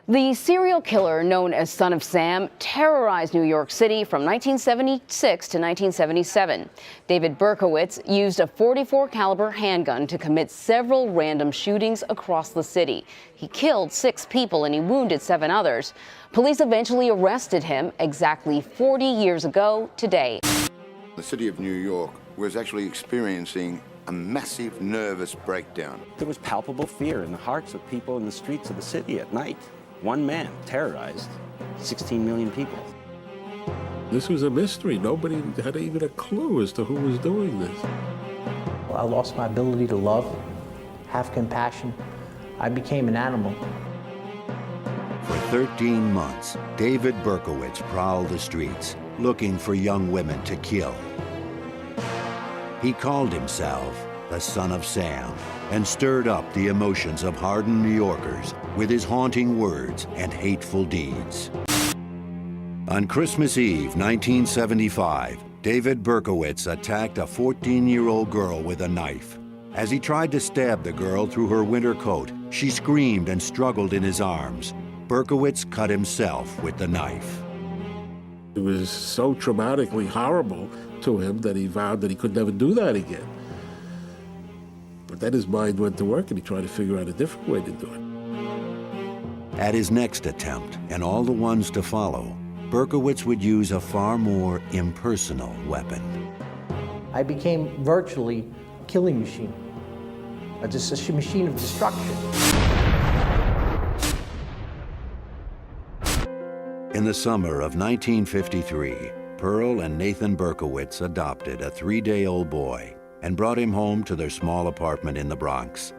The serial killer known as Son of Sam terrorized New York City from 1976 to 1977. David Berkowitz used a .44 caliber handgun to commit several random shootings across the city. He killed 6 people and he wounded 7 others. Police eventually arrested him exactly 40 years ago today. The city of New York was actually experiencing a massive nervous breakdown. There was palpable fear in the hearts of people in the streets of the city at night. One man terrorized 16 million people. This was a mystery. Nobody had even a clue as to who was doing this. I lost my ability to love, have compassion. I became an animal. For 13 months, David Berkowitz prowled the streets, looking for young women to kill. He called himself the Son of Sam and stirred up the emotions of hardened New Yorkers with his haunting words and hateful deeds. On Christmas Eve, 1975, David Berkowitz attacked a 14-year-old girl with a knife. As he tried to stab the girl through her winter coat, she screamed and struggled in his arms. Berkowitz cut himself with the knife. It was so traumatically horrible to him that he vowed that he could never do that again. But then his mind went to work and he tried to figure out a different way to do it. At his next attempt, and all the ones to follow, Berkowitz would use a far more impersonal weapon. I became virtually a killing machine, a machine of destruction. In the summer of 1953, Pearl and Nathan Berkowitz adopted a 3-day-old boy and brought him home to their small apartment in the Bronx.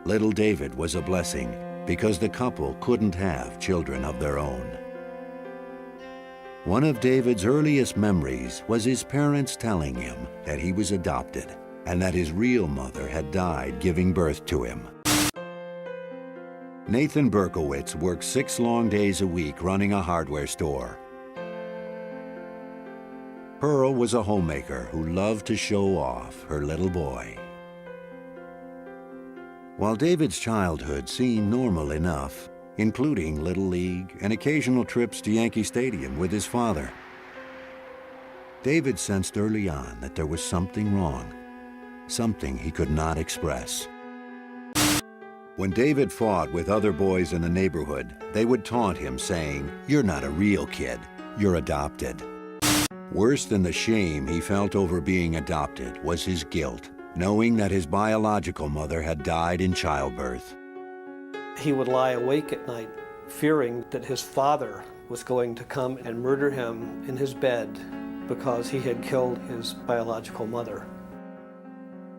Little David was a blessing because the couple couldn't have children of their own. One of David's earliest memories was his parents telling him that he was adopted and that his real mother had died giving birth to him. Nathan Berkowitz worked 6 long days a week running a hardware store. Pearl was a homemaker who loved to show off her little boy. While David's childhood seemed normal enough, including Little League and occasional trips to Yankee Stadium with his father, David sensed early on that there was something wrong, something he could not express. When David fought with other boys in the neighborhood, they would taunt him, saying, "You're not a real kid, you're adopted." Worse than the shame he felt over being adopted was his guilt, knowing that his biological mother had died in childbirth. He would lie awake at night, fearing that his father was going to come and murder him in his bed because he had killed his biological mother.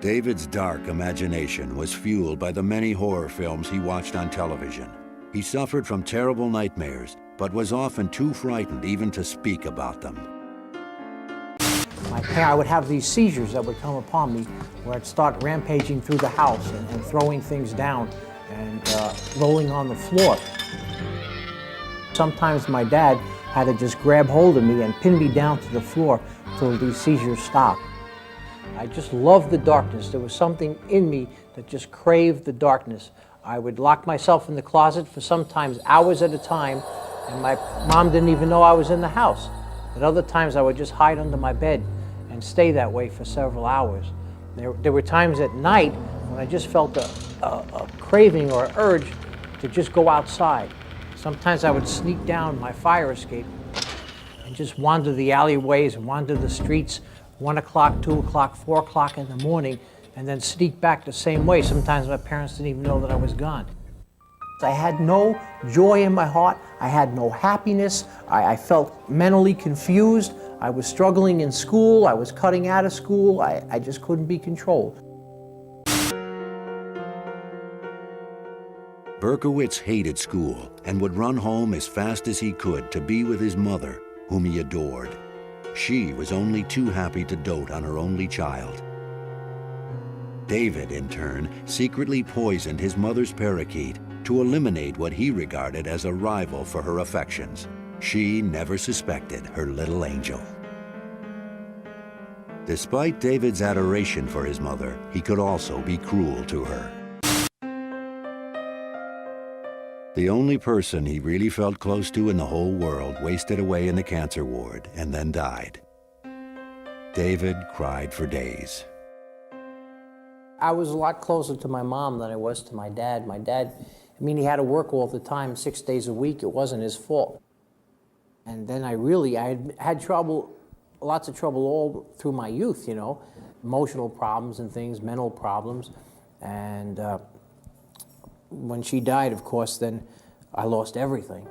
David's dark imagination was fueled by the many horror films he watched on television. He suffered from terrible nightmares, but was often too frightened even to speak about them. I would have these seizures that would come upon me where I'd start rampaging through the house and throwing things down and rolling on the floor. Sometimes my dad had to just grab hold of me and pin me down to the floor till these seizures stopped. I just loved the darkness. There was something in me that just craved the darkness. I would lock myself in the closet for sometimes hours at a time, and my mom didn't even know I was in the house. At other times I would just hide under my bed and stay that way for several hours. There were times at night when I just felt a craving or urge to just go outside. Sometimes I would sneak down my fire escape and just wander the alleyways and wander the streets 1 o'clock, 2 o'clock, 4 o'clock in the morning, and then sneak back the same way. Sometimes my parents didn't even know that I was gone. I had no joy in my heart. I had no happiness. I felt mentally confused. I was struggling in school. I was cutting out of school. I just couldn't be controlled. Berkowitz hated school and would run home as fast as he could to be with his mother, whom he adored. She was only too happy to dote on her only child. David, in turn, secretly poisoned his mother's parakeet to eliminate what he regarded as a rival for her affections. She never suspected her little angel. Despite David's adoration for his mother, he could also be cruel to her. The only person he really felt close to in the whole world wasted away in the cancer ward and then died. David cried for days. I was a lot closer to my mom than I was to my dad. My dad, I mean, he had to work all the time, 6 days a week. It wasn't his fault. And then I had trouble, lots of trouble all through my youth, you know, emotional problems and things, mental problems. And when she died, of course, then I lost everything.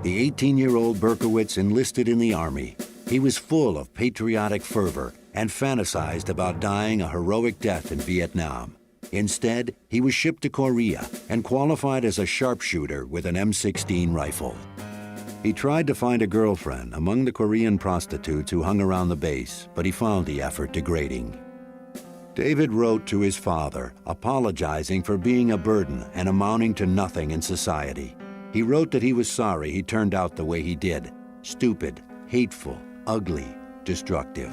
The 18-year-old Berkowitz enlisted in the Army. He was full of patriotic fervor and fantasized about dying a heroic death in Vietnam. Instead, he was shipped to Korea and qualified as a sharpshooter with an M16 rifle. He tried to find a girlfriend among the Korean prostitutes who hung around the base, but he found the effort degrading. David wrote to his father, apologizing for being a burden and amounting to nothing in society. He wrote that he was sorry he turned out the way he did, stupid, hateful, ugly, destructive.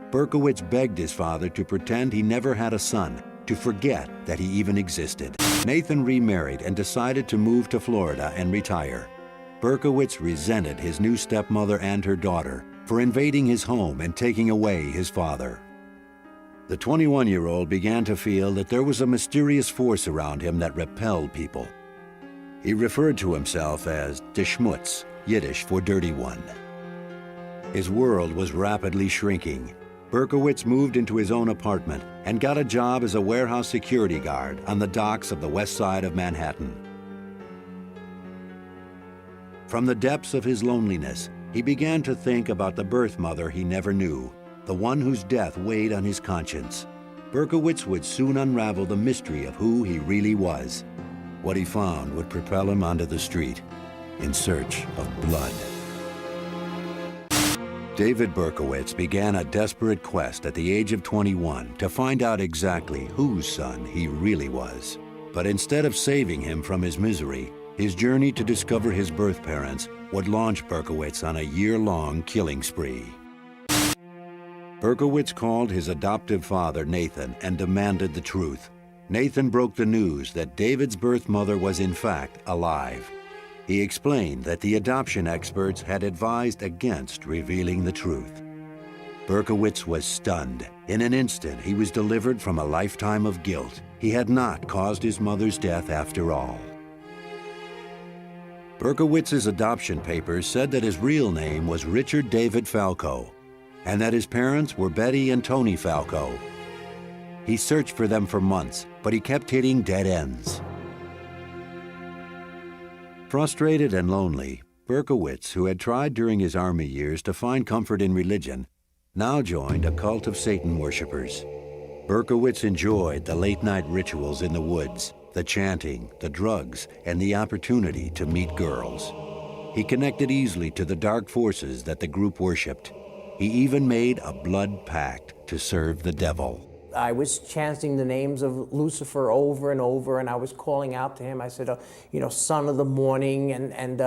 Berkowitz begged his father to pretend he never had a son, to forget that he even existed. Nathan remarried and decided to move to Florida and retire. Berkowitz resented his new stepmother and her daughter for invading his home and taking away his father. The 21-year-old began to feel that there was a mysterious force around him that repelled people. He referred to himself as der Schmutz, Yiddish for dirty one. His world was rapidly shrinking. Berkowitz moved into his own apartment and got a job as a warehouse security guard on the docks of the west side of Manhattan. From the depths of his loneliness, he began to think about the birth mother he never knew, the one whose death weighed on his conscience. Berkowitz would soon unravel the mystery of who he really was. What he found would propel him onto the street in search of blood. David Berkowitz began a desperate quest at the age of 21 to find out exactly whose son he really was. But instead of saving him from his misery, his journey to discover his birth parents would launch Berkowitz on a year-long killing spree. Berkowitz called his adoptive father, Nathan, and demanded the truth. Nathan broke the news that David's birth mother was in fact alive. He explained that the adoption experts had advised against revealing the truth. Berkowitz was stunned. In an instant, he was delivered from a lifetime of guilt. He had not caused his mother's death after all. Berkowitz's adoption papers said that his real name was Richard David Falco, and that his parents were Betty and Tony Falco. He searched for them for months, but he kept hitting dead ends. Frustrated and lonely, Berkowitz, who had tried during his Army years to find comfort in religion, now joined a cult of Satan worshippers. Berkowitz enjoyed the late-night rituals in the woods, the chanting, the drugs, and the opportunity to meet girls. He connected easily to the dark forces that the group worshipped. He even made a blood pact to serve the devil. I was chanting the names of Lucifer over and over, and I was calling out to him. I said, you know, son of the morning, and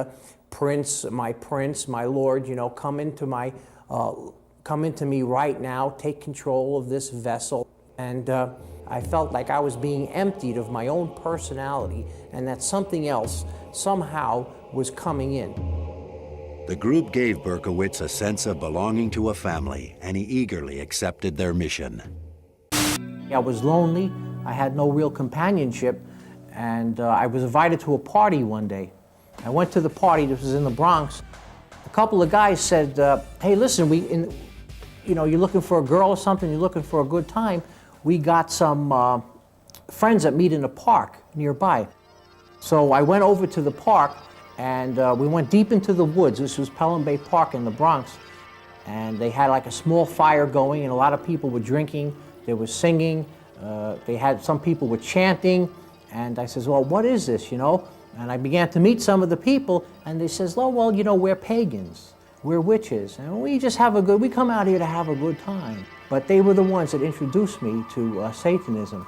prince, my Lord, you know, come into me right now, take control of this vessel. And I felt like I was being emptied of my own personality, and that something else somehow was coming in. The group gave Berkowitz a sense of belonging to a family, and he eagerly accepted their mission. I was lonely, I had no real companionship, and I was invited to a party one day. I went to the party, this was in the Bronx. A couple of guys said, hey, listen, you know, you're looking for a girl or something, you're looking for a good time, we got some friends that meet in a park nearby. So I went over to the park, and we went deep into the woods. This was Pelham Bay Park in the Bronx, and they had like a small fire going, and a lot of people were drinking. They were singing, some people were chanting, and I says, well, what is this, you know? And I began to meet some of the people, and they says, oh, well, you know, we're pagans, we're witches, and we come out here to have a good time. But they were the ones that introduced me to Satanism.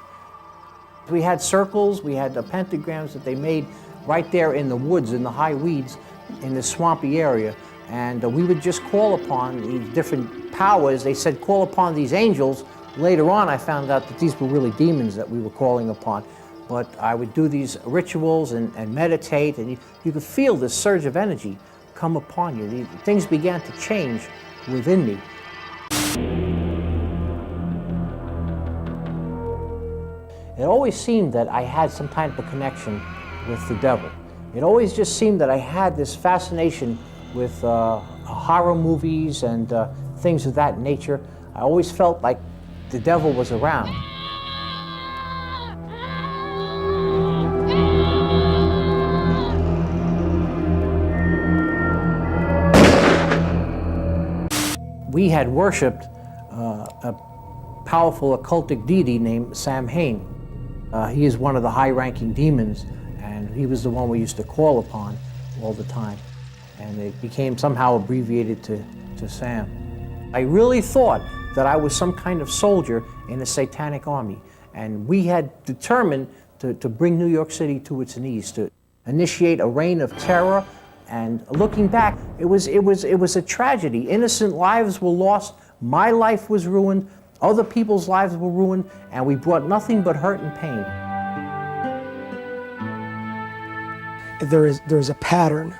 We had circles, we had pentagrams that they made right there in the woods, in the high weeds, in the swampy area, and we would just call upon these different powers. They said, call upon these angels. Later on, I found out that these were really demons that we were calling upon. but I would do these rituals and meditate, and you could feel this surge of energy come upon you. Things began to change within me. It always seemed that I had some kind of a connection with the devil. It always just seemed that I had this fascination with horror movies and things of that nature. I always felt like the devil was around. We had worshipped a powerful occultic deity named Samhain. He is one of the high-ranking demons, and he was the one we used to call upon all the time. And it became somehow abbreviated to Sam. I really thought that I was some kind of soldier in a satanic army, and we had determined to bring New York City to its knees, to initiate a reign of terror. And looking back, it was a tragedy. Innocent lives were lost, my life was ruined, other people's lives were ruined, and we brought nothing but hurt and pain. There's a pattern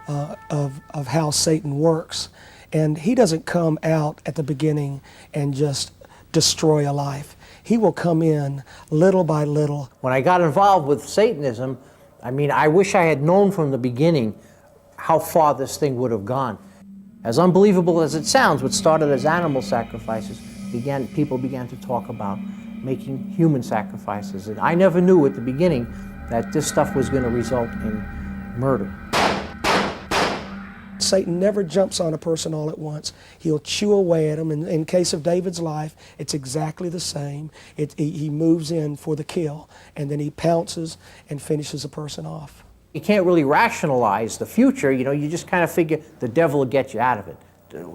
of how Satan works, and he doesn't come out at the beginning and just destroy a life. He will come in little by little. When I got involved with Satanism, I mean, I wish I had known from the beginning how far this thing would have gone. As unbelievable as it sounds, what started as animal sacrifices, people began to talk about making human sacrifices. And I never knew at the beginning that this stuff was going to result in murder. Satan never jumps on a person all at once. He'll chew away at them. In case of David's life, it's exactly the same. He moves in for the kill, and then he pounces and finishes a person off. You can't really rationalize the future, you know, you just kind of figure the devil will get you out of it.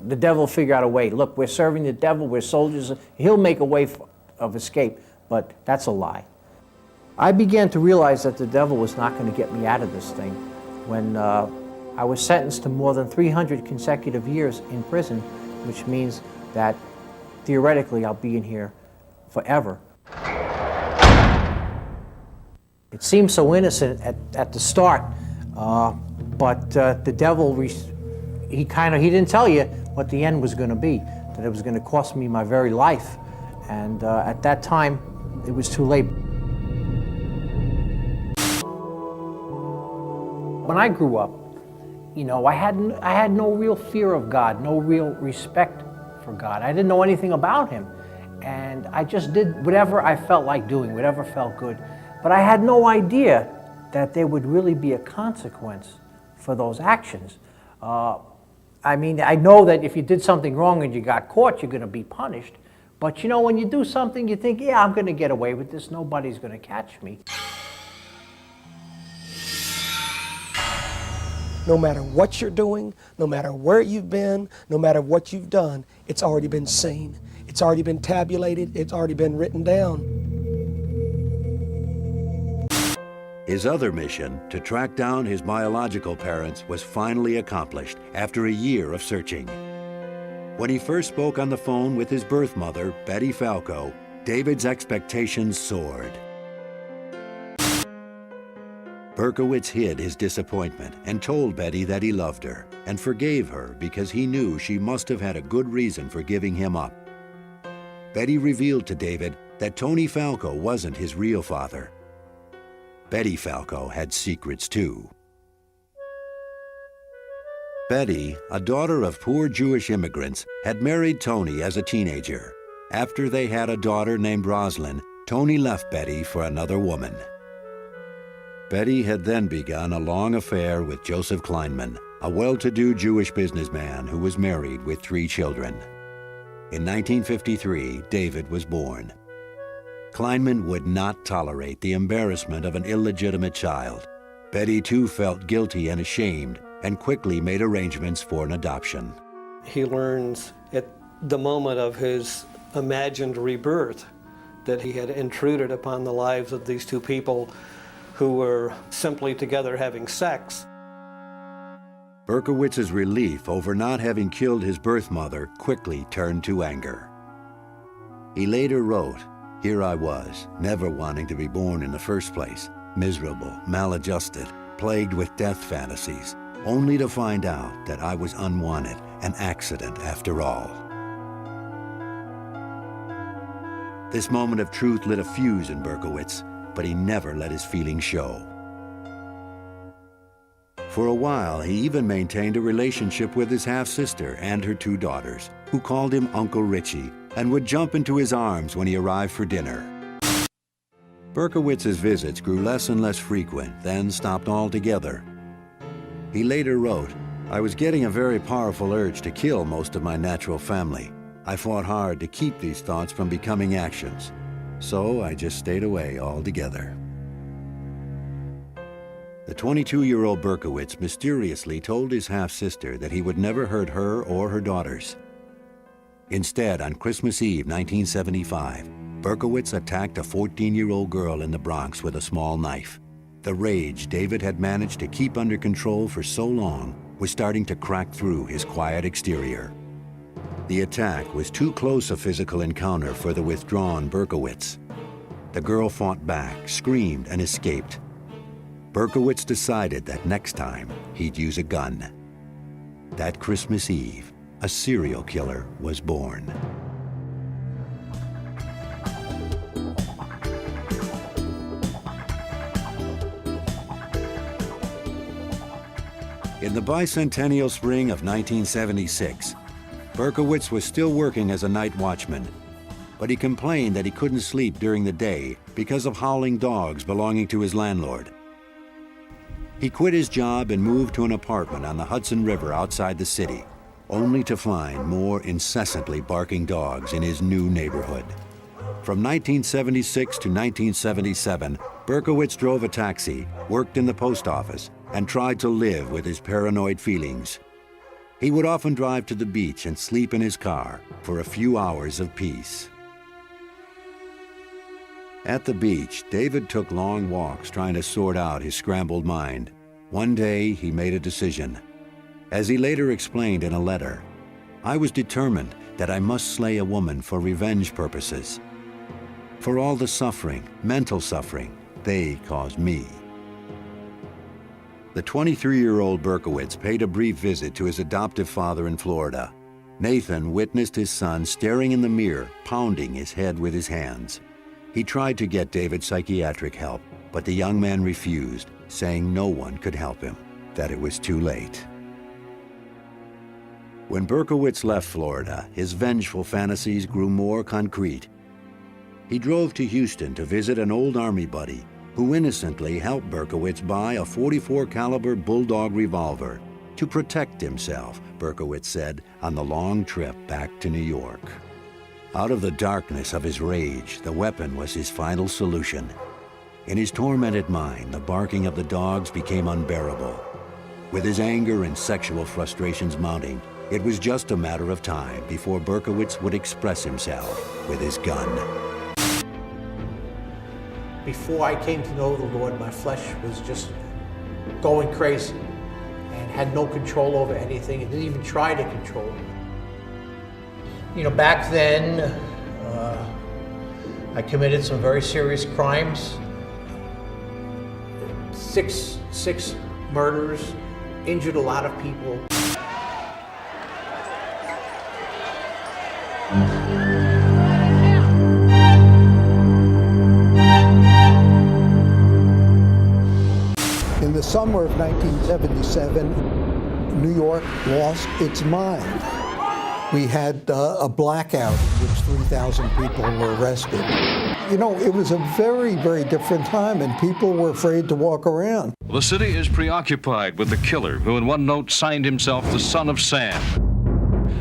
The devil will figure out a way. Look, we're serving the devil, we're soldiers, he'll make a way of escape, but that's a lie. I began to realize that the devil was not going to get me out of this thing when I was sentenced to more than 300 consecutive years in prison, which means that theoretically I'll be in here forever. It seemed so innocent at the start, but the devil, he didn't tell you what the end was going to be, that it was going to cost me my very life. And at that time, it was too late. When I grew up, you know, I had no real fear of God, no real respect for God. I didn't know anything about him. And I just did whatever I felt like doing, whatever felt good. But I had no idea that there would really be a consequence for those actions. I mean, I know that if you did something wrong and you got caught, you're going to be punished. But you know, when you do something, you think, yeah, I'm going to get away with this. Nobody's going to catch me. No matter what you're doing, no matter where you've been, no matter what you've done, it's already been seen. It's already been tabulated. It's already been written down. His other mission, to track down his biological parents, was finally accomplished after a year of searching. When he first spoke on the phone with his birth mother, Betty Falco, David's expectations soared. Berkowitz hid his disappointment and told Betty that he loved her and forgave her because he knew she must have had a good reason for giving him up. Betty revealed to David that Tony Falco wasn't his real father. Betty Falco had secrets too. Betty, a daughter of poor Jewish immigrants, had married Tony as a teenager. After they had a daughter named Roslyn, Tony left Betty for another woman. Betty had then begun a long affair with Joseph Kleinman, a well-to-do Jewish businessman who was married with 3 children. In 1953, David was born. Kleinman would not tolerate the embarrassment of an illegitimate child. Betty too felt guilty and ashamed and quickly made arrangements for an adoption. He learns at the moment of his imagined rebirth that he had intruded upon the lives of these 2 people who were simply together having sex. Berkowitz's relief over not having killed his birth mother quickly turned to anger. He later wrote, Here I was, never wanting to be born in the first place, miserable, maladjusted, plagued with death fantasies, only to find out that I was unwanted, an accident after all. This moment of truth lit a fuse in Berkowitz, but he never let his feelings show. For a while, he even maintained a relationship with his half-sister and her 2 daughters, who called him Uncle Richie and would jump into his arms when he arrived for dinner. Berkowitz's visits grew less and less frequent, then stopped altogether. He later wrote, "I was getting a very powerful urge to kill most of my natural family. I fought hard to keep these thoughts from becoming actions, so I just stayed away altogether." The 22-year-old Berkowitz mysteriously told his half-sister that he would never hurt her or her daughters. Instead, on Christmas Eve 1975, Berkowitz attacked a 14-year-old girl in the Bronx with a small knife. The rage David had managed to keep under control for so long was starting to crack through his quiet exterior. The attack was too close a physical encounter for the withdrawn Berkowitz. The girl fought back, screamed, and escaped. Berkowitz decided that next time he'd use a gun. That Christmas Eve, a serial killer was born. In the bicentennial spring of 1976, Berkowitz was still working as a night watchman, but he complained that he couldn't sleep during the day because of howling dogs belonging to his landlord. He quit his job and moved to an apartment on the Hudson River outside the city, only to find more incessantly barking dogs in his new neighborhood. From 1976 to 1977, Berkowitz drove a taxi, worked in the post office, and tried to live with his paranoid feelings. He would often drive to the beach and sleep in his car for a few hours of peace. At the beach, David took long walks trying to sort out his scrambled mind. One day, he made a decision. As he later explained in a letter, "I was determined that I must slay a woman for revenge purposes. For all the suffering, mental suffering, they caused me." The 23-year-old Berkowitz paid a brief visit to his adoptive father in Florida. Nathan witnessed his son staring in the mirror, pounding his head with his hands. He tried to get David psychiatric help, but the young man refused, saying no one could help him, that it was too late. When Berkowitz left Florida, his vengeful fantasies grew more concrete. He drove to Houston to visit an old Army buddy who innocently helped Berkowitz buy a .44 caliber Bulldog revolver to protect himself, Berkowitz said, on the long trip back to New York. Out of the darkness of his rage, the weapon was his final solution. In his tormented mind, the barking of the dogs became unbearable. With his anger and sexual frustrations mounting, it was just a matter of time before Berkowitz would express himself with his gun. Before I came to know the Lord, my flesh was just going crazy and had no control over anything. It didn't even try to control me. You know, back then, I committed some very serious crimes. Six murders, injured a lot of people. In the summer of 1977, New York lost its mind. We had a blackout in which 3,000 people were arrested. You know, it was a very, very different time, and people were afraid to walk around. The city is preoccupied with the killer, who in one note signed himself the Son of Sam.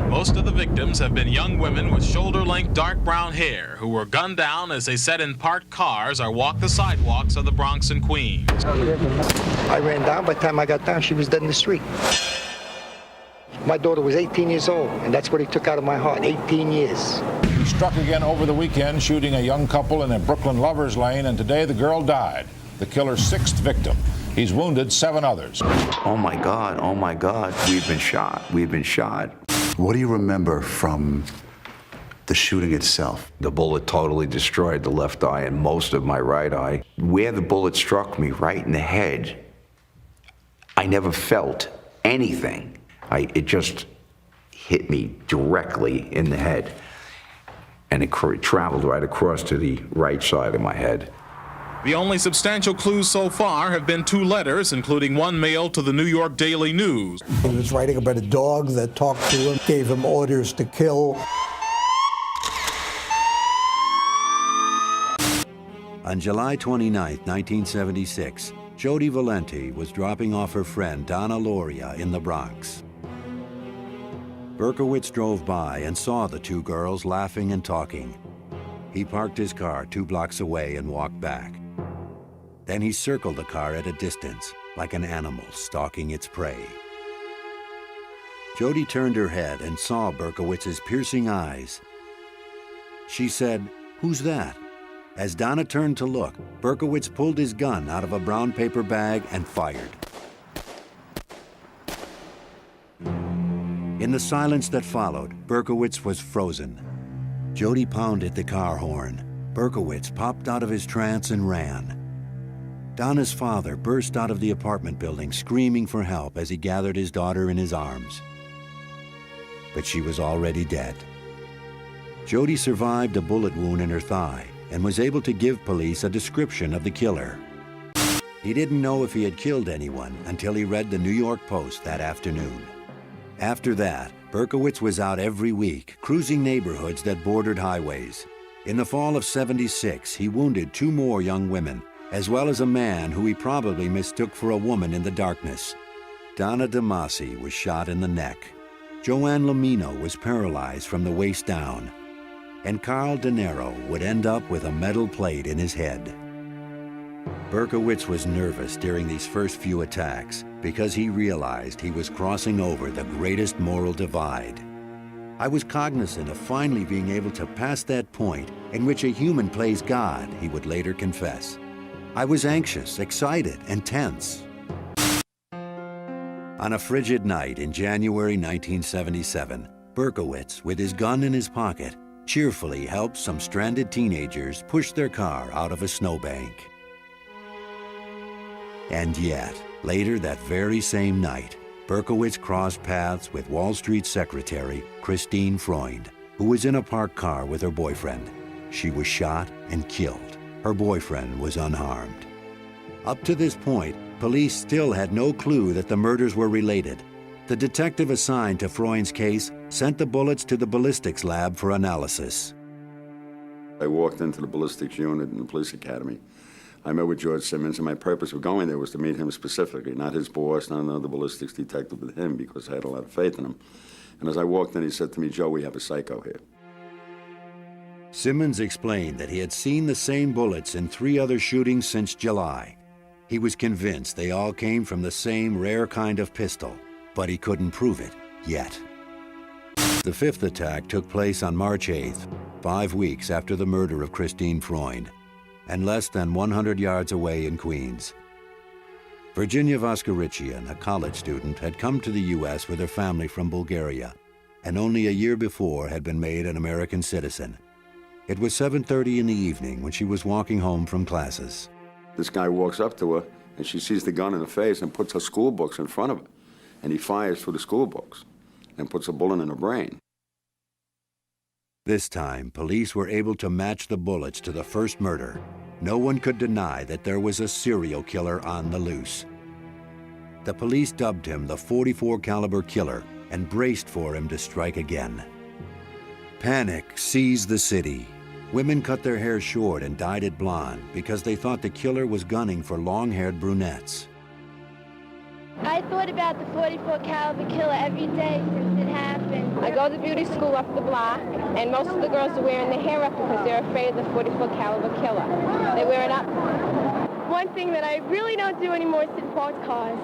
Most of the victims have been young women with shoulder-length dark brown hair who were gunned down as they sat in parked cars or walked the sidewalks of the Bronx and Queens. I ran down. By the time I got down, she was dead in the street. My daughter was 18 years old, and that's what he took out of my heart, 18 years. He struck again over the weekend, shooting a young couple in a Brooklyn lovers lane, and today the girl died, the killer's 6th victim. He's wounded 7 others. Oh my God, we've been shot. What do you remember from the shooting itself. The bullet totally destroyed the left eye and most of my right eye. Where the bullet struck me, right in the head, I never felt anything. It just hit me directly in the head, and it traveled right across to the right side of my head. The only substantial clues so far have been 2 letters, including one mailed to the New York Daily News. He was writing about a dog that talked to him, gave him orders to kill. On July 29, 1976, Jody Valenti was dropping off her friend Donna Loria in the Bronx. Berkowitz drove by and saw the 2 girls laughing and talking. He parked his car 2 blocks away and walked back. Then he circled the car at a distance, like an animal stalking its prey. Jody turned her head and saw Berkowitz's piercing eyes. She said, "Who's that?" As Donna turned to look, Berkowitz pulled his gun out of a brown paper bag and fired. In the silence that followed, Berkowitz was frozen. Jody pounded the car horn. Berkowitz popped out of his trance and ran. Donna's father burst out of the apartment building screaming for help as he gathered his daughter in his arms. But she was already dead. Jody survived a bullet wound in her thigh and was able to give police a description of the killer. He didn't know if he had killed anyone until he read the New York Post that afternoon. After that, Berkowitz was out every week, cruising neighborhoods that bordered highways. In the fall of '76, he wounded 2 more young women, as well as a man who he probably mistook for a woman in the darkness. Donna DeMasi was shot in the neck. Joanne Lamino was paralyzed from the waist down. And Carl De Niro would end up with a metal plate in his head. Berkowitz was nervous during these first few attacks because he realized he was crossing over the greatest moral divide. "I was cognizant of finally being able to pass that point in which a human plays God," he would later confess. "I was anxious, excited, and tense." On a frigid night in January 1977, Berkowitz, with his gun in his pocket, cheerfully helped some stranded teenagers push their car out of a snowbank. And yet, later that very same night, Berkowitz crossed paths with Wall Street secretary Christine Freund, who was in a parked car with her boyfriend. She was shot and killed. Her boyfriend was unharmed. Up to this point, police still had no clue that the murders were related. The detective assigned to Freund's case sent the bullets to the ballistics lab for analysis. I walked into the ballistics unit in the police academy. I met with George Simmons, and my purpose of going there was to meet him specifically, not his boss, not another ballistics detective, but him, because I had a lot of faith in him. And as I walked in, he said to me, "Joe, we have a psycho here." Simmons explained that he had seen the same bullets in 3 other shootings since July. He was convinced they all came from the same rare kind of pistol, but he couldn't prove it yet. The 5th attack took place on March 8th, 5 weeks after the murder of Christine Freund, and less than 100 yards away in Queens. Virginia Voskerichian, a college student, had come to the U.S. with her family from Bulgaria, and only a year before had been made an American citizen. It was 7:30 in the evening when she was walking home from classes. This guy walks up to her, and she sees the gun in her face and puts her school books in front of her. And he fires through the school books and puts a bullet in her brain. This time, police were able to match the bullets to the first murder. No one could deny that there was a serial killer on the loose. The police dubbed him the .44 caliber killer and braced for him to strike again. Panic seized the city. Women cut their hair short and dyed it blonde because they thought the killer was gunning for long-haired brunettes. I thought about the .44 caliber killer every day since it happened. I go to beauty school up the block, and most of the girls are wearing their hair up because they're afraid of the .44 caliber killer. They wear it up. One thing that I really don't do anymore is sit in parked cars.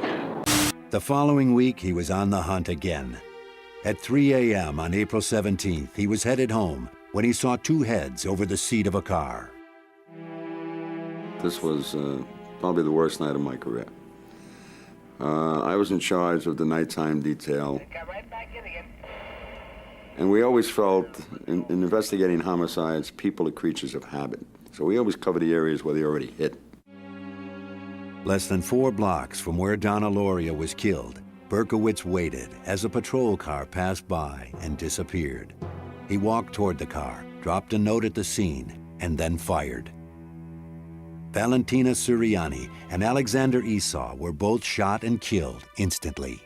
The following week, he was on the hunt again. At 3 a.m. on April 17th, he was headed home when he saw 2 heads over the seat of a car. This was probably the worst night of my career. I was in charge of the nighttime detail. And we always felt, in investigating homicides, people are creatures of habit. So we always cover the areas where they already hit. Less than 4 blocks from where Donna Lauria was killed, Berkowitz waited as a patrol car passed by and disappeared. He walked toward the car, dropped a note at the scene, and then fired. Valentina Suriani and Alexander Esau were both shot and killed instantly.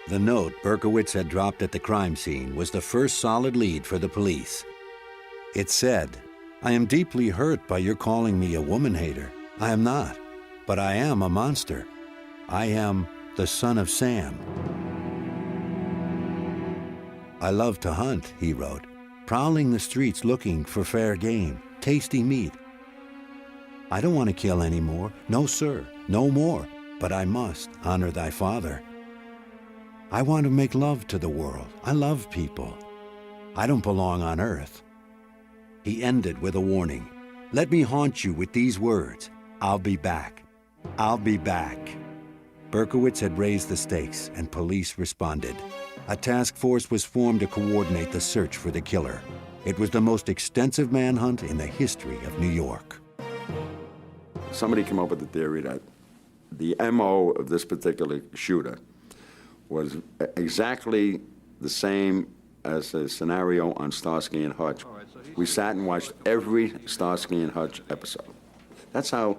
The note Berkowitz had dropped at the crime scene was the first solid lead for the police. It said, "I am deeply hurt by your calling me a woman hater. I am not, but I am a monster. I am the son of Sam." "I love to hunt," he wrote, "prowling the streets looking for fair game, tasty meat. I don't want to kill anymore. No, sir, no more. But I must honor thy father. I want to make love to the world. I love people. I don't belong on earth." He ended with a warning. "Let me haunt you with these words. I'll be back. I'll be back." Berkowitz had raised the stakes, and police responded. A task force was formed to coordinate the search for the killer. It was the most extensive manhunt in the history of New York. Somebody came up with the theory that the MO of this particular shooter was exactly the same as the scenario on Starsky and Hutch. We sat and watched every Starsky and Hutch episode. That's how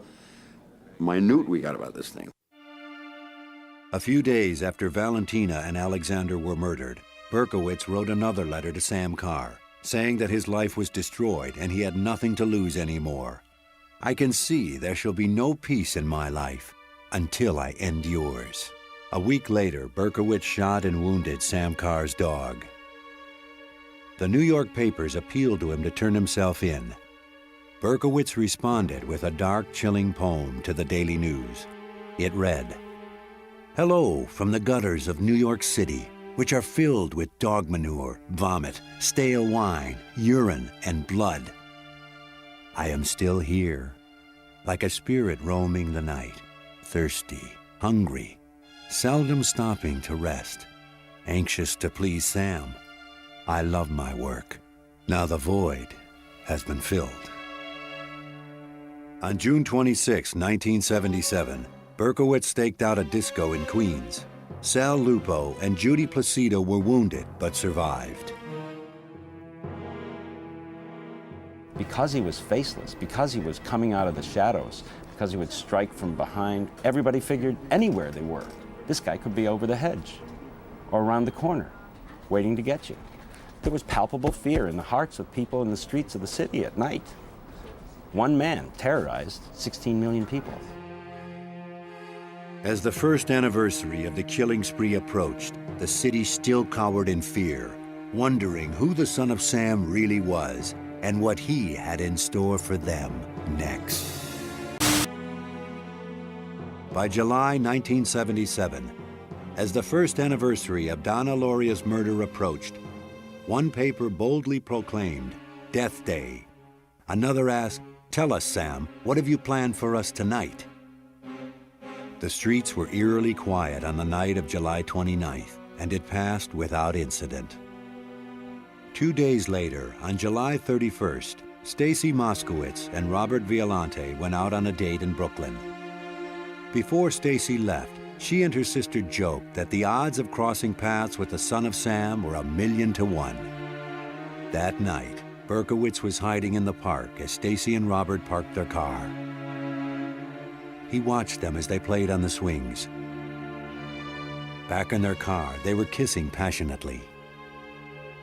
minute we got about this thing. A few days after Valentina and Alexander were murdered, Berkowitz wrote another letter to Sam Carr, saying that his life was destroyed and he had nothing to lose anymore. "I can see there shall be no peace in my life until I end yours." A week later, Berkowitz shot and wounded Sam Carr's dog. The New York papers appealed to him to turn himself in. Berkowitz responded with a dark, chilling poem to the Daily News. It read, "Hello from the gutters of New York City, which are filled with dog manure, vomit, stale wine, urine, and blood. I am still here, like a spirit roaming the night, thirsty, hungry, seldom stopping to rest, anxious to please Sam. I love my work. Now the void has been filled." On June 26, 1977, Berkowitz staked out a disco in Queens. Sal Lupo and Judy Placido were wounded but survived. Because he was faceless, because he was coming out of the shadows, because he would strike from behind, everybody figured anywhere they were, this guy could be over the hedge or around the corner, waiting to get you. There was palpable fear in the hearts of people in the streets of the city at night. One man terrorized 16 million people. As the first anniversary of the killing spree approached, the city still cowered in fear, wondering who the son of Sam really was and what he had in store for them next. By July 1977, as the first anniversary of Donna Lauria's murder approached, one paper boldly proclaimed, "Death Day." Another asked, "Tell us, Sam, what have you planned for us tonight?" The streets were eerily quiet on the night of July 29th, and it passed without incident. 2 days later, on July 31st, Stacy Moskowitz and Robert Violante went out on a date in Brooklyn. Before Stacy left, she and her sister joked that the odds of crossing paths with the son of Sam were 1,000,000 to 1. That night, Berkowitz was hiding in the park as Stacy and Robert parked their car. He watched them as they played on the swings. Back in their car, they were kissing passionately.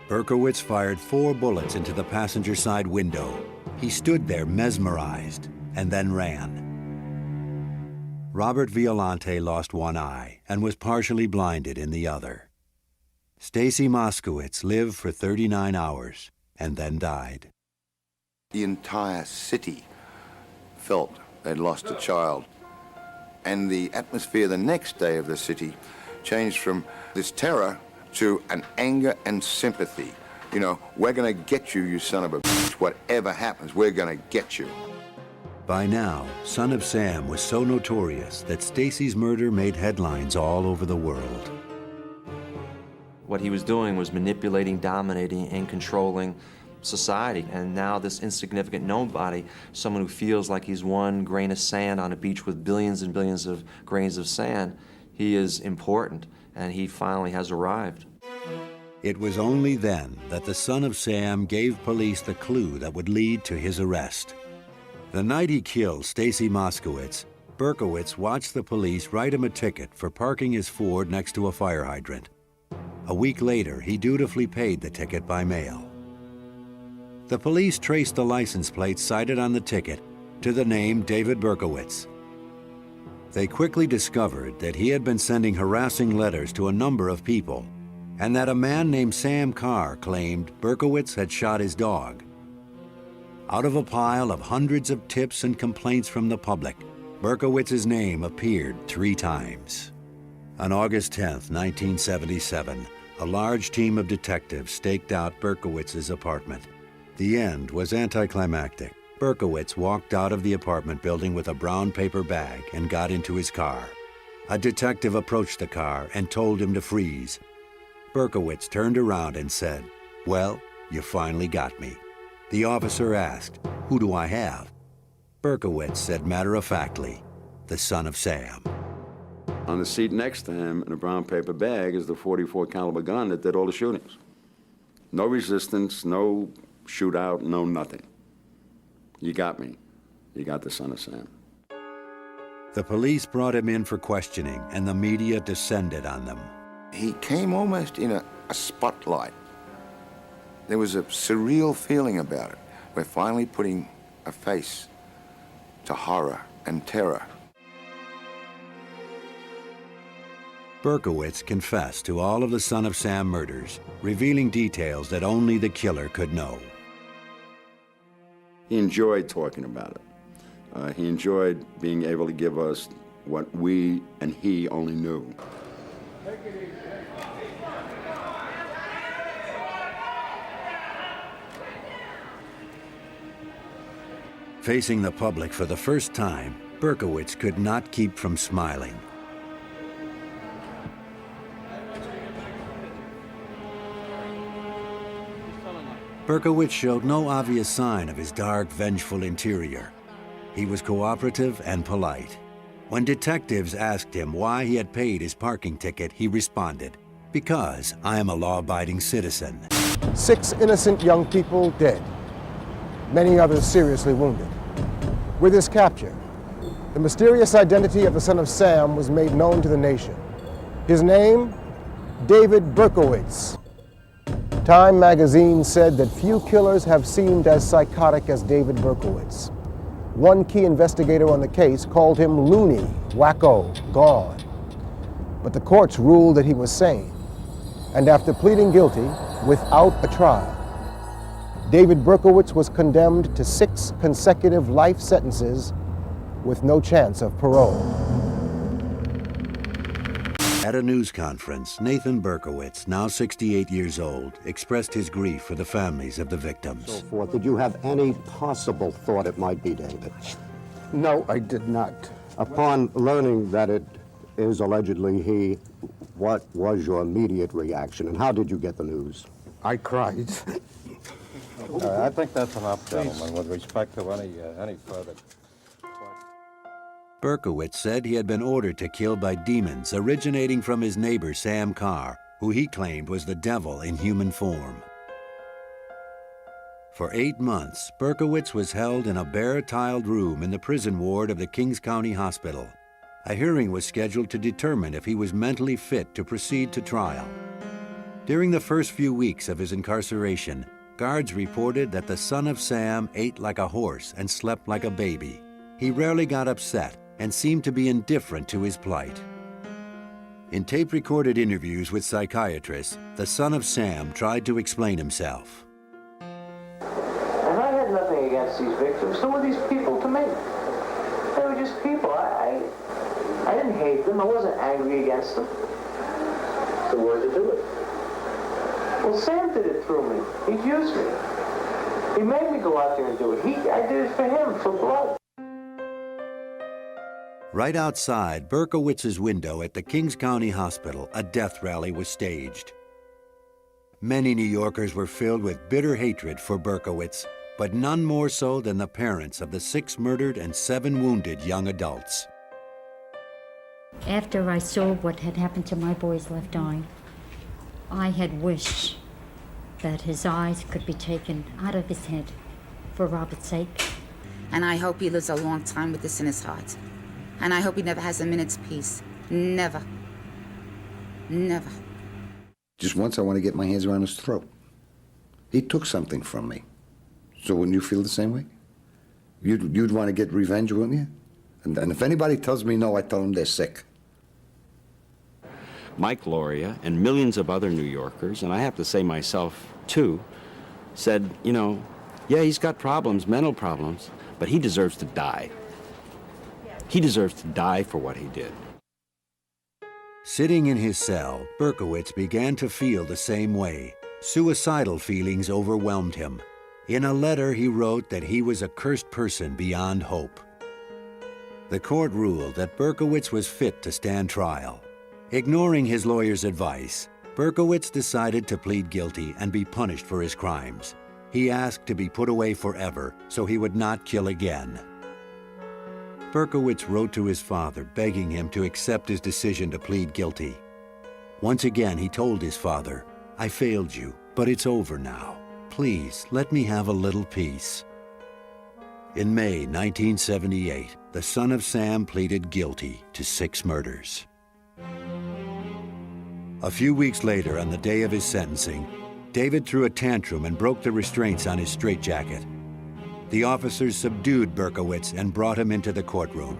Berkowitz fired 4 bullets into the passenger side window. He stood there mesmerized and then ran. Robert Violante lost one eye and was partially blinded in the other. Stacy Moskowitz lived for 39 hours and then died. The entire city felt they'd lost a child. And the atmosphere the next day of the city changed from this terror to an anger and sympathy. You know, we're gonna get you, you son of a bitch. Whatever happens, we're gonna get you. By now, Son of Sam was so notorious that Stacy's murder made headlines all over the world. What he was doing was manipulating, dominating, and controlling society. And now this insignificant nobody, someone who feels like he's one grain of sand on a beach with billions and billions of grains of sand, he is important, and he finally has arrived. It was only then that the son of Sam gave police the clue that would lead to his arrest. The night he killed Stacy Moskowitz, Berkowitz watched the police write him a ticket for parking his Ford next to a fire hydrant. A week later, he dutifully paid the ticket by mail. The police traced the license plate cited on the ticket to the name David Berkowitz. They quickly discovered that he had been sending harassing letters to a number of people, and that a man named Sam Carr claimed Berkowitz had shot his dog. Out of a pile of hundreds of tips and complaints from the public, Berkowitz's name appeared 3 times. On August 10, 1977, a large team of detectives staked out Berkowitz's apartment. The end was anticlimactic. Berkowitz walked out of the apartment building with a brown paper bag and got into his car. A detective approached the car and told him to freeze. Berkowitz turned around and said, "Well, you finally got me." The officer asked, "Who do I have?" Berkowitz said matter-of-factly, "The son of Sam." On the seat next to him in a brown paper bag is the .44 caliber gun that did all the shootings. No resistance, no shootout, no nothing. You got me. You got the son of Sam. The police brought him in for questioning, and the media descended on them. He came almost in a spotlight. There was a surreal feeling about it. We're finally putting a face to horror and terror. Berkowitz confessed to all of the son of Sam murders, revealing details that only the killer could know. He enjoyed talking about it. He enjoyed being able to give us what we and he only knew. Facing the public for the first time, Berkowitz could not keep from smiling. Berkowitz showed no obvious sign of his dark, vengeful interior. He was cooperative and polite. When detectives asked him why he had paid his parking ticket, he responded, "Because I am a law-abiding citizen." 6 innocent young people dead, many others seriously wounded. With his capture, the mysterious identity of the son of Sam was made known to the nation. His name, David Berkowitz. Time magazine said that few killers have seemed as psychotic as David Berkowitz. One key investigator on the case called him loony, wacko, gone. But the courts ruled that he was sane. And after pleading guilty, without a trial, David Berkowitz was condemned to 6 consecutive life sentences with no chance of parole. At a news conference, Nathan Berkowitz, now 68 years old, expressed his grief for the families of the victims. Did you have any possible thought it might be David? No, I did not. Upon learning that it is allegedly he, what was your immediate reaction, and how did you get the news? I cried. I think that's enough, gentlemen, with respect to any further. Berkowitz said he had been ordered to kill by demons originating from his neighbor Sam Carr, who he claimed was the devil in human form. For 8 months, Berkowitz was held in a bare-tiled room in the prison ward of the Kings County Hospital. A hearing was scheduled to determine if he was mentally fit to proceed to trial. During the first few weeks of his incarceration, guards reported that the son of Sam ate like a horse and slept like a baby. He rarely got upset and seemed to be indifferent to his plight. In tape-recorded interviews with psychiatrists, the son of Sam tried to explain himself. And I had nothing against these victims. So were these people to me. They were just people. I didn't hate them. I wasn't angry against them. So why did they do it? Well, Sam did it through me. He used me. He made me go out there and do it. I did it for him, for blood. Right outside Berkowitz's window at the Kings County Hospital, a death rally was staged. Many New Yorkers were filled with bitter hatred for Berkowitz, but none more so than the parents of the 6 murdered and 7 wounded young adults. After I saw what had happened to my boy's left eye, I had wished that his eyes could be taken out of his head for Robert's sake. And I hope he lives a long time with this in his heart. And I hope he never has a minute's peace. Never. Never. Just once I want to get my hands around his throat. He took something from me. So wouldn't you feel the same way? You'd want to get revenge, wouldn't you? And if anybody tells me no, I tell them they're sick. Mike Loria and millions of other New Yorkers, and I have to say myself too, said, you know, yeah, he's got problems, mental problems, but he deserves to die. He deserves to die for what he did. Sitting in his cell, Berkowitz began to feel the same way. Suicidal feelings overwhelmed him. In a letter, he wrote that he was a cursed person beyond hope. The court ruled that Berkowitz was fit to stand trial. Ignoring his lawyer's advice, Berkowitz decided to plead guilty and be punished for his crimes. He asked to be put away forever so he would not kill again. Berkowitz wrote to his father begging him to accept his decision to plead guilty. Once again, he told his father, "I failed you, but it's over now. Please, let me have a little peace." In May 1978, the son of Sam pleaded guilty to 6 murders. A few weeks later, on the day of his sentencing, David threw a tantrum and broke the restraints on his straitjacket. The officers subdued Berkowitz and brought him into the courtroom.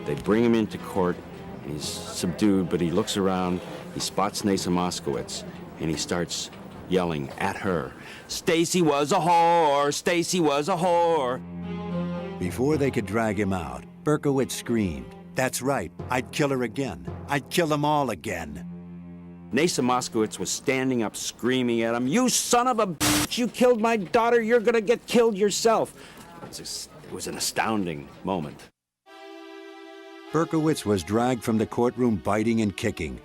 They bring him into court, and he's subdued, but he looks around, he spots Nasa Moskowitz, and he starts yelling at her, "Stacy was a whore! Stacy was a whore!" Before they could drag him out, Berkowitz screamed, "That's right, I'd kill her again. I'd kill them all again." Nasa Moskowitz was standing up screaming at him, "You son of a bitch! You killed my daughter! You're gonna get killed yourself!" It was an astounding moment. Berkowitz was dragged from the courtroom biting and kicking.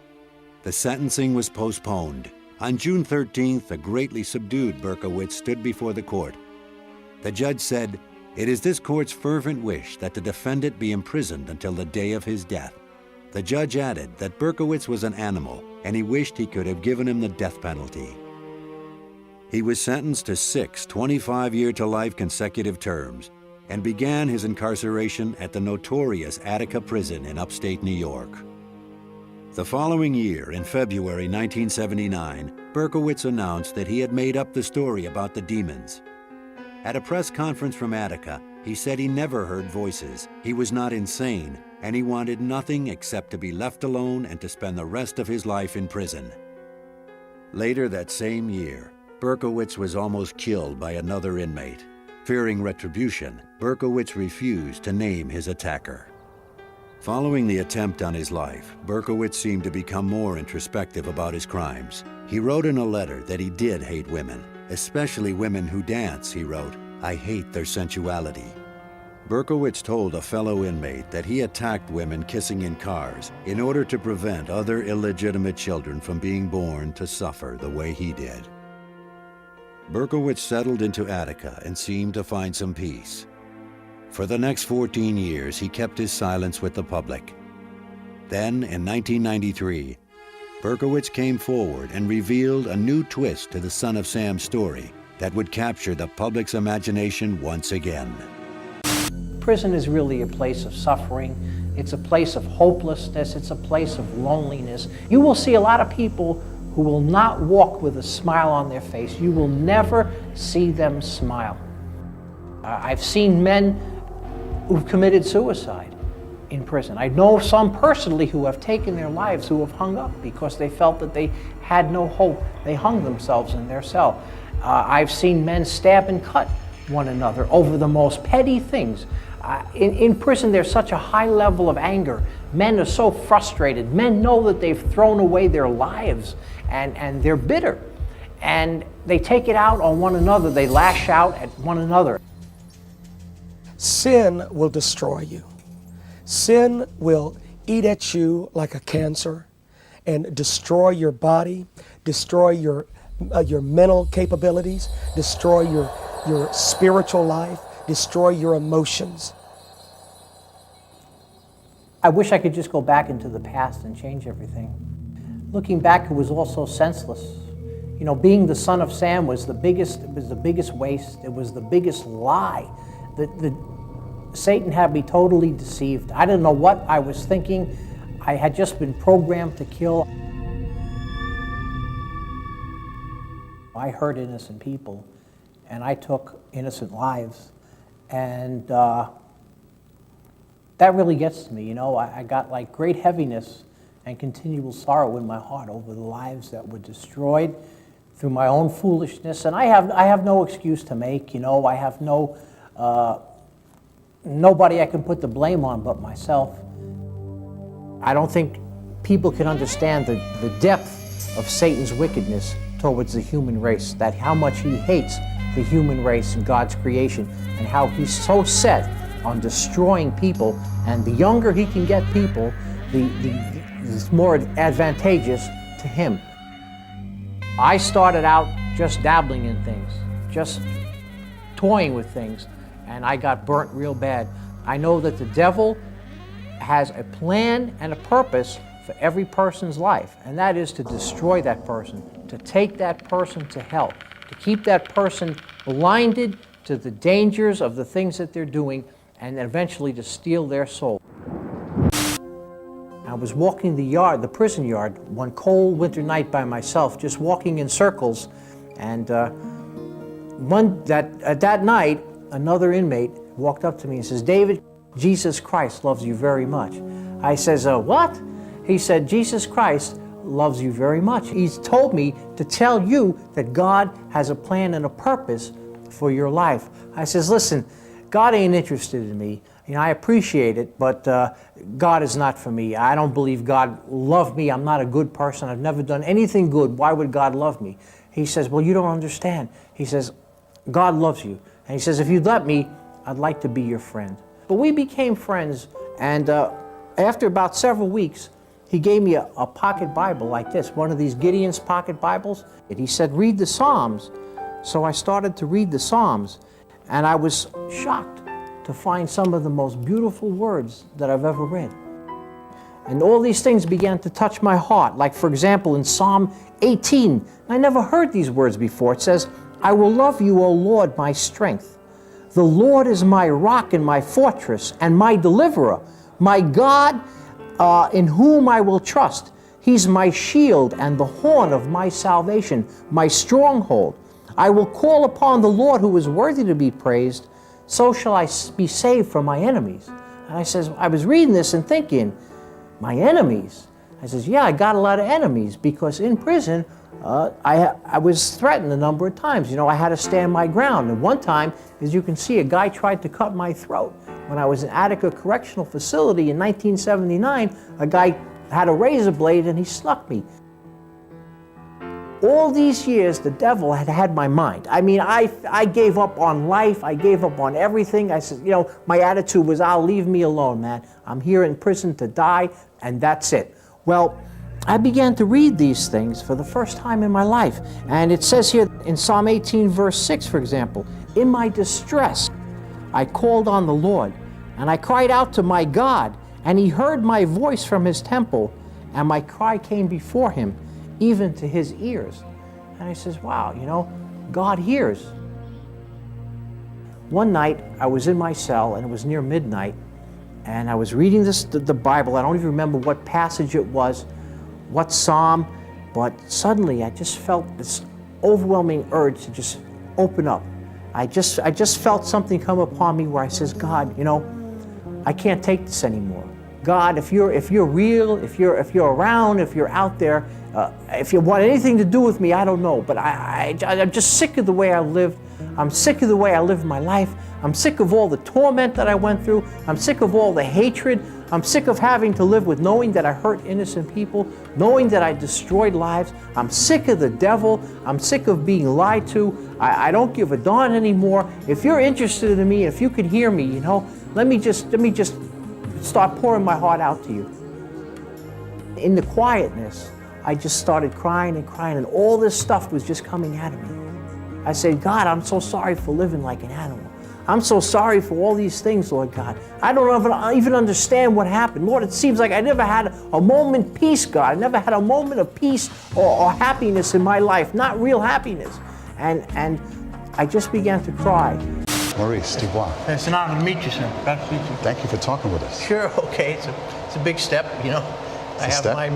The sentencing was postponed. On June 13th, a greatly subdued Berkowitz stood before the court. The judge said, "It is this court's fervent wish that the defendant be imprisoned until the day of his death." The judge added that Berkowitz was an animal, and he wished he could have given him the death penalty. He was sentenced to 6 25-year-to-life consecutive terms and began his incarceration at the notorious Attica prison in upstate New York. The following year, in February 1979, Berkowitz announced that he had made up the story about the demons. At a press conference from Attica, he said he never heard voices, he was not insane, and he wanted nothing except to be left alone and to spend the rest of his life in prison. Later that same year, Berkowitz was almost killed by another inmate. Fearing retribution, Berkowitz refused to name his attacker. Following the attempt on his life, Berkowitz seemed to become more introspective about his crimes. He wrote in a letter that he did hate women, especially women who dance, he wrote, "I hate their sensuality." Berkowitz told a fellow inmate that he attacked women kissing in cars in order to prevent other illegitimate children from being born to suffer the way he did. Berkowitz settled into Attica and seemed to find some peace. For the next 14 years, he kept his silence with the public. Then, in 1993, Berkowitz came forward and revealed a new twist to the Son of Sam story that would capture the public's imagination once again. Prison is really a place of suffering. It's a place of hopelessness. It's a place of loneliness. You will see a lot of people who will not walk with a smile on their face. You will never see them smile. I've seen men who've committed suicide in prison. I know some personally who have taken their lives, who have hung up because they felt that they had no hope. They hung themselves in their cell. I've seen men stab and cut one another over the most petty things. In prison, there's such a high level of anger. Men are so frustrated. Men know that they've thrown away their lives, and they're bitter. And they take it out on one another. They lash out at one another. Sin will destroy you. Sin will eat at you like a cancer and destroy your body, destroy your your mental capabilities, destroy your spiritual life, destroy your emotions. I wish I could just go back into the past and change everything. Looking back, it was all so senseless. You know, being the son of Sam was the biggest waste. It was the biggest lie. Satan had me totally deceived. I didn't know what I was thinking. I had just been programmed to kill. I hurt innocent people, and I took innocent lives. And that really gets to me, you know. I got like great heaviness and continual sorrow in my heart over the lives that were destroyed through my own foolishness. And I have no excuse to make, you know. I have nobody I can put the blame on but myself. I don't think people can understand the depth of Satan's wickedness towards the human race, that how much he hates the human race and God's creation, and how he's so set on destroying people, and the younger he can get people, it's more advantageous to him. I started out just dabbling in things, just toying with things, and I got burnt real bad. I know that the devil has a plan and a purpose for every person's life, and that is to destroy that person, to take that person to hell, to keep that person blinded to the dangers of the things that they're doing, and eventually to steal their soul. I was walking the prison yard, one cold winter night by myself, just walking in circles, and that night, another inmate walked up to me and says, "David, Jesus Christ loves you very much." I says, "What?" He said, "Jesus Christ loves you very much. He's told me to tell you that God has a plan and a purpose for your life." I says, "Listen, God ain't interested in me. You know, I appreciate it, but God is not for me. I don't believe God loved me. I'm not a good person. I've never done anything good. Why would God love me?" He says, "Well, you don't understand." He says, "God loves you." And he says, "If you'd let me, I'd like to be your friend." But we became friends, and after about several weeks, he gave me a pocket Bible like this, one of these Gideon's pocket Bibles. And he said, "Read the Psalms." So I started to read the Psalms, and I was shocked to find some of the most beautiful words that I've ever read. And all these things began to touch my heart. Like, for example, in Psalm 18, I never heard these words before. It says, "I will love you, O Lord, my strength. The Lord is my rock and my fortress and my deliverer, my God in whom I will trust. He's my shield and the horn of my salvation, my stronghold. I will call upon the Lord who is worthy to be praised. So shall I be saved from my enemies." And I was reading this and thinking, my enemies? I says, yeah, I got a lot of enemies, because in prison, I was threatened a number of times. You know, I had to stand my ground. And one time, as you can see, a guy tried to cut my throat. When I was in Attica Correctional Facility in 1979, a guy had a razor blade and he snuck me. All these years, the devil had my mind. I mean, I gave up on life. I gave up on everything. I said, you know, my attitude was, "I'll leave me alone, man. I'm here in prison to die, and that's it." Well, I began to read these things for the first time in my life. And it says here in Psalm 18, verse 6, for example, "In my distress, I called on the Lord, and I cried out to my God, and he heard my voice from his temple, and my cry came before him, even to his ears." And I says, wow, you know, God hears. One night, I was in my cell, and it was near midnight, and I was reading the Bible. I don't even remember what passage it was, what psalm, but suddenly I just felt this overwhelming urge to just open up. I just felt something come upon me where I says, "God, you know, I can't take this anymore. God, if you're real, if you're around, if you're out there, if you want anything to do with me, I don't know, but I'm just sick of the way I lived. I'm sick of the way I lived my life. I'm sick of all the torment that I went through. I'm sick of all the hatred. I'm sick of having to live with knowing that I hurt innocent people, knowing that I destroyed lives. I'm sick of the devil. I'm sick of being lied to. I don't give a darn anymore. If you're interested in me, if you could hear me, you know, let me just start pouring my heart out to you." In the quietness I just started crying and crying, and all this stuff was just coming at me. I said, God, I'm so sorry for living like an animal. I'm so sorry for all these things, Lord God. I don't even understand what happened. Lord, it seems like I never had a moment peace, God. I never had a moment of peace or happiness in my life, not real happiness. And I just began to cry. Maurice Dubois. It's an honor to meet you, sir. Glad to meet you. Thank you for talking with us. Sure, okay. It's a big step, you know. I have my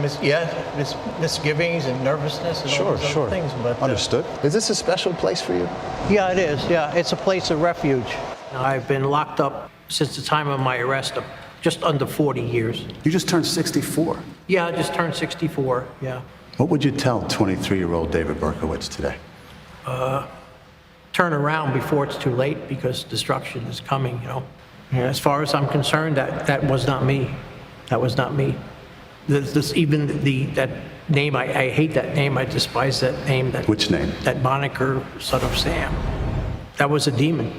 misgivings and nervousness and all those other things. But, understood. Is this a special place for you? Yeah, it is. Yeah, it's a place of refuge. I've been locked up since the time of my arrest, just under 40 years. You just turned 64. Yeah, I just turned 64, yeah. What would you tell 23-year-old David Berkowitz today? Turn around before it's too late, because destruction is coming, you know. And as far as I'm concerned, that was not me. That was not me. That name, I hate that name. I despise that name. Which name? That moniker, Son of Sam. That was a demon.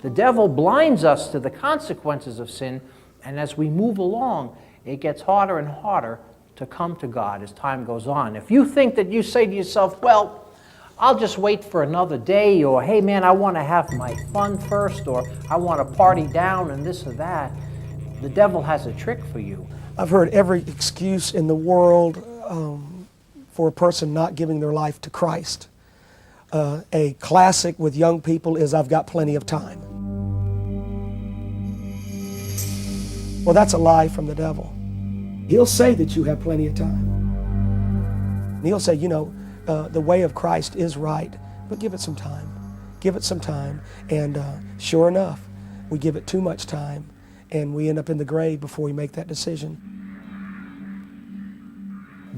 The devil blinds us to the consequences of sin, and as we move along, it gets harder and harder to come to God as time goes on. If you think that you say to yourself, well, I'll just wait for another day, or hey man, I want to have my fun first, or I want to party down and this or that, the devil has a trick for you. I've heard every excuse in the world for a person not giving their life to Christ. A classic with young people is, I've got plenty of time. Well, that's a lie from the devil. He'll say that you have plenty of time. And he'll say, you know, the way of Christ is right, but give it some time. Give it some time. And sure enough, we give it too much time, and we end up in the grave before we make that decision.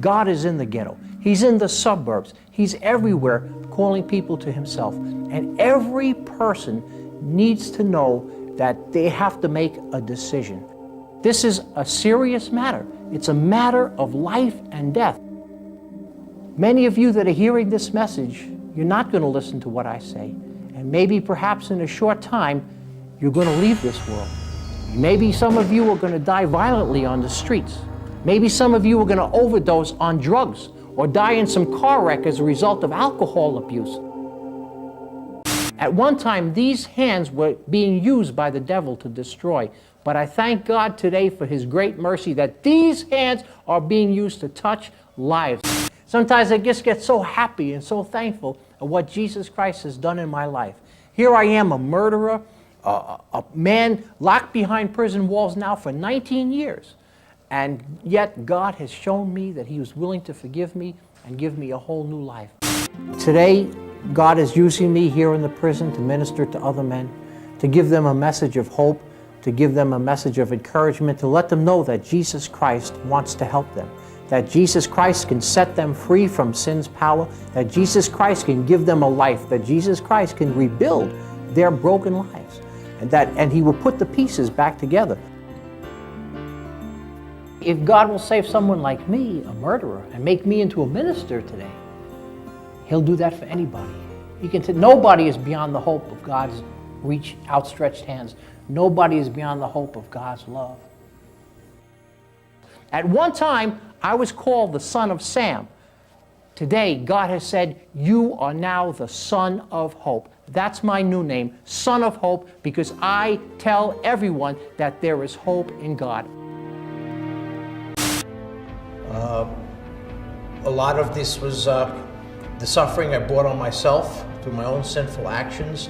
God is in the ghetto. He's in the suburbs. He's everywhere calling people to himself. And every person needs to know that they have to make a decision. This is a serious matter. It's a matter of life and death. Many of you that are hearing this message, you're not going to listen to what I say. And maybe perhaps in a short time, you're going to leave this world. Maybe some of you are going to die violently on the streets. Maybe some of you are going to overdose on drugs or die in some car wreck as a result of alcohol abuse. At one time, these hands were being used by the devil to destroy. But I thank God today for his great mercy that these hands are being used to touch lives. Sometimes I just get so happy and so thankful of what Jesus Christ has done in my life. Here I am, a murderer, a man locked behind prison walls now for 19 years. And yet God has shown me that he was willing to forgive me and give me a whole new life. Today, God is using me here in the prison to minister to other men, to give them a message of hope, to give them a message of encouragement, to let them know that Jesus Christ wants to help them, that Jesus Christ can set them free from sin's power, that Jesus Christ can give them a life, that Jesus Christ can rebuild their broken lives, and he will put the pieces back together. If God will save someone like me, a murderer, and make me into a minister today, he'll do that for anybody. He can say nobody is beyond the hope of God's reach, outstretched hands. Nobody is beyond the hope of God's love. At one time, I was called the Son of Sam. Today, God has said, you are now the Son of Hope. That's my new name, Son of Hope, because I tell everyone that there is hope in God. A lot of this was the suffering I brought on myself through my own sinful actions,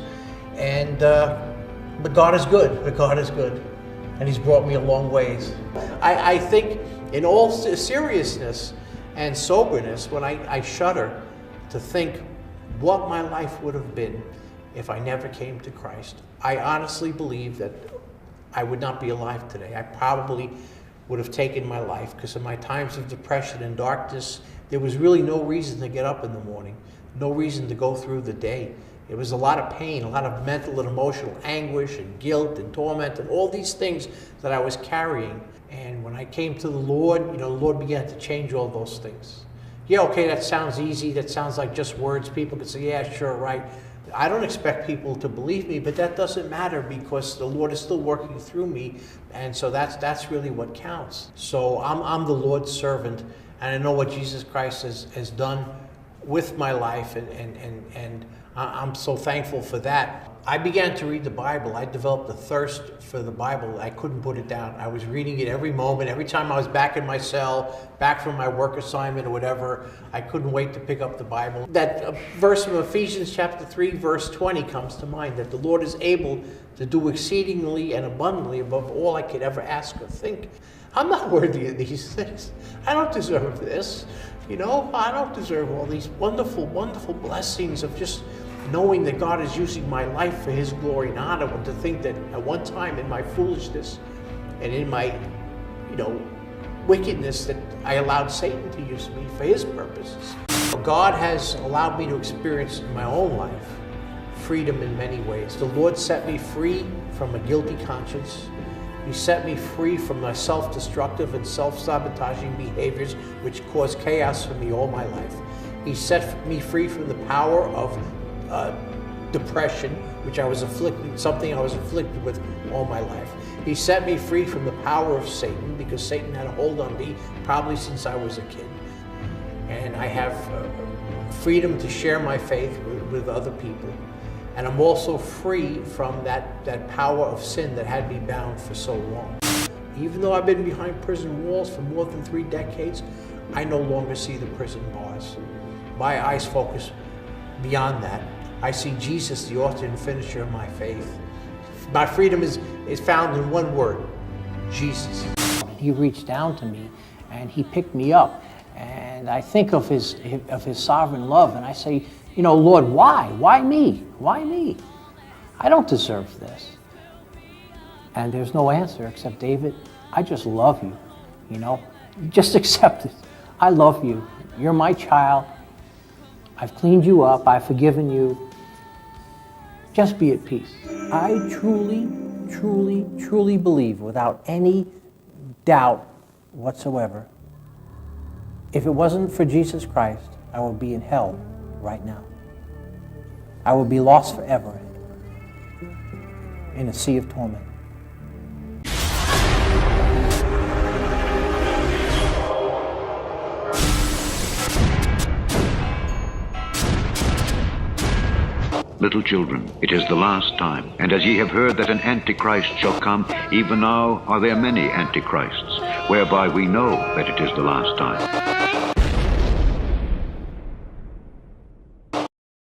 but God is good. But God is good, and He's brought me a long ways. I think, in all seriousness and soberness, when I shudder to think what my life would have been if I never came to Christ. I honestly believe that I would not be alive today. I probably would have taken my life, because in my times of depression and darkness, there was really no reason to get up in the morning, no reason to go through the day. It was a lot of pain, a lot of mental and emotional anguish and guilt and torment and all these things that I was carrying. And when I came to the Lord, the Lord began to change all those things. Yeah, okay, that sounds easy. That sounds like just words. People could say, yeah, sure, right. I don't expect people to believe me, but that doesn't matter, because the Lord is still working through me, and so that's really what counts. So I'm the Lord's servant, and I know what Jesus Christ has done with my life, and I'm so thankful for that. I began to read the Bible. I developed a thirst for the Bible. I couldn't put it down. I was reading it every moment. Every time I was back in my cell, back from my work assignment or whatever, I couldn't wait to pick up the Bible. That verse from Ephesians chapter 3, verse 20 comes to mind, that the Lord is able to do exceedingly and abundantly above all I could ever ask or think. I'm not worthy of these things. I don't deserve this. You know, I don't deserve all these wonderful, wonderful blessings of just knowing that God is using my life for His glory and honor, and to think that at one time in my foolishness and in my, wickedness, that I allowed Satan to use me for his purposes. God has allowed me to experience in my own life freedom in many ways. The Lord set me free from a guilty conscience. He set me free from my self-destructive and self-sabotaging behaviors which caused chaos for me all my life. He set me free from the power of depression, which I was something I was afflicted with all my life. He set me free from the power of Satan, because Satan had a hold on me probably since I was a kid. And I have freedom to share my faith with other people. And I'm also free from that power of sin that had me bound for so long. Even though I've been behind prison walls for more than 3 decades, I no longer see the prison bars. My eyes focus beyond that. I see Jesus, the author and finisher of my faith. My freedom is found in one word: Jesus. He reached down to me and He picked me up. And I think of His sovereign love, and I say, Lord, why? Why me? Why me? I don't deserve this. And there's no answer except, David, I just love you, Just accept it. I love you. You're my child. I've cleaned you up. I've forgiven you. Just be at peace. I truly, truly, truly believe, without any doubt whatsoever, if it wasn't for Jesus Christ, I would be in hell right now. I would be lost forever in a sea of torment. Little children, it is the last time. And as ye have heard that an Antichrist shall come, even now are there many Antichrists, whereby we know that it is the last time.